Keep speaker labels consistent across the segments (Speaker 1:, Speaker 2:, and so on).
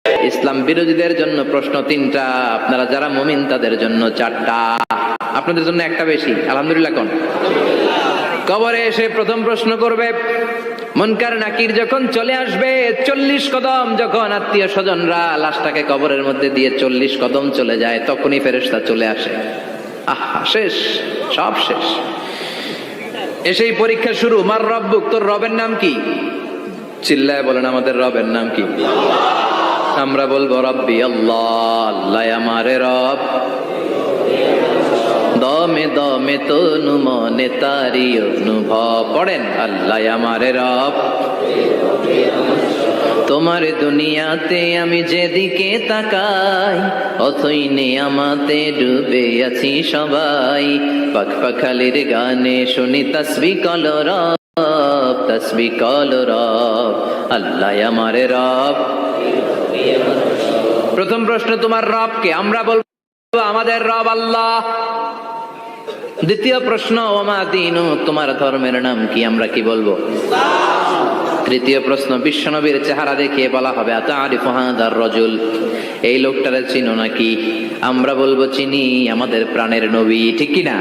Speaker 1: ইসলাম বিরোধীদের জন্য প্রশ্ন 3টা, আপনারা যারা মুমিন তাদের জন্য 4টা, আপনাদের জন্য একটা বেশি। আলহামদুলিল্লাহ কোন? কবরে এসে প্রথম প্রশ্ন করবে, মুনকার নাকির যখন চলে আসবে, 40 কদম যখন আত্মীয় স্বজনরা লাশটাকে কবরের মধ্যে দিয়ে 40 কদম চলে যায়, তখনই ফেরেশতা চলে আসে। আহা, শেষ, সব শেষ। এসেই পরীক্ষা শুরু। মার রব্বুক, তোর রবের নাম কি? চিল্লায় বলেন, আমাদের রবের নাম কি? আমরা বলবো রব্বি আল্লাহ, আল্লাহ আমারে রব। দমে দমে তনু মনে তারি অনুভব। পড়েন, আল্লাহ আমারে রব। তোমার দুনিয়াতে আমি যেদিকে তাকাই, অথই নেয়ামতে ডুবে আছি সবাই। পাখ পাখালির গানে শুনি তাসবিহ কল রব, তাসবিহ কল রব, আল্লাহ আমারে রব। প্রথম প্রশ্ন, তোমার রব কে? আমরা বলবো আমাদের রব আল্লাহ। দ্বিতীয় প্রশ্ন, ওমা দীনু, তোমার ধর্মের নাম কি? আমরা কি বলবো? তৃতীয় প্রশ্ন, বিশ্বনবীর চেহারা দেখিয়ে বলা হবে, আতারিফু হাদার রাজুল, এই লোকটারে চিনো নাকি? আমরা বলবো চিনি, আমাদের প্রাণের নবী, ঠিক কি না?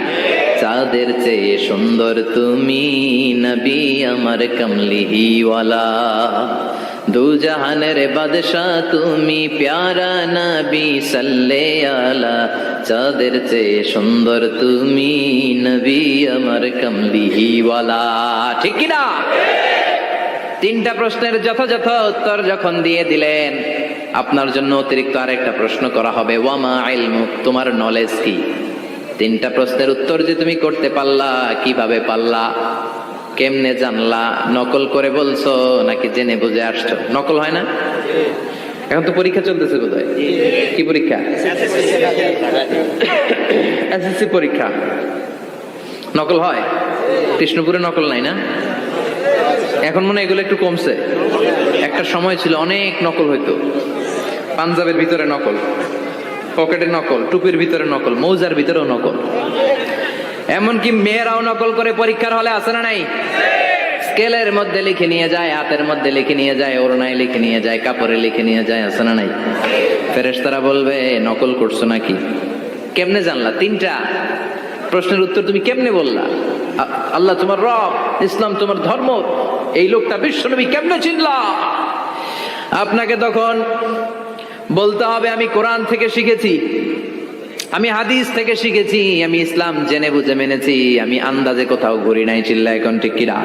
Speaker 1: চাঁদের চেয়ে সুন্দর তুমি নবী আমার কমলিওয়ালা, দু জাহানের বাদশা তুমি প্যারা নবী সাল্লে আলা, চাঁদের চেয়ে সুন্দর তুমি নবী আমার কমলিওয়ালা, ঠিক কি না? 3টা প্রশ্নের যথাযথ উত্তর যখন দিয়ে দিলেন, আপনার জন্য অতিরিক্ত আরেকটা প্রশ্ন করা হবে, ওয়ামা ইলমুক, তোমার নলেজ কি? 3টা প্রশ্নের উত্তর যে তুমি করতে পারলা, কিভাবে পারলা, কেমনে জানলা? নকল করে বলছো নাকি জেনে বুঝে আসছো? নকল হয় না? এখন তো পরীক্ষা চলতেছে বোধহয়। কি পরীক্ষা? এসএসসি পরীক্ষা। নকল হয়? কৃষ্ণপুরে নকল নাই না? এখন মনে হয় এগুলো একটু কমছে। একটা সময় ছিল অনেক নকল হইতো। পাঞ্জাবের ভিতরে নকল, পকেটে নকল, টুপির ভিতরে নকল, মৌজার ভিতরেও নকল। এমনকি মেয়েরাও নকল করে পরীক্ষার হলে, আছে না নাই? স্কেলের মধ্যে লিখে নিয়ে যায়, হাতের মধ্যে লিখে নিয়ে যায়, ওড়নায় লিখে নিয়ে যায়, কাপড়ে লিখে নিয়ে যায়, আছে না নাই? ফেরেশতারা বলবে নকল করছো নাকি? কেমনে জানলা? 3টা প্রশ্নের উত্তর তুমি কেমনে বললা? আল্লাহ তোমার রব, ইসলাম তোমার ধর্ম, এই লোকটা বিশ্বনবী, কেমনে চিনলা? আপনাকে তখন বলতে হবে, আমি কোরআন থেকে শিখেছি, আমি হাদিস থেকে শিখেছি, আমি ইসলাম জেনে বুঝে মেনেছি, আমি আন্দাজে কোথাও ঘুরি নাই। চিল্লা এখন ঠিক কিনা?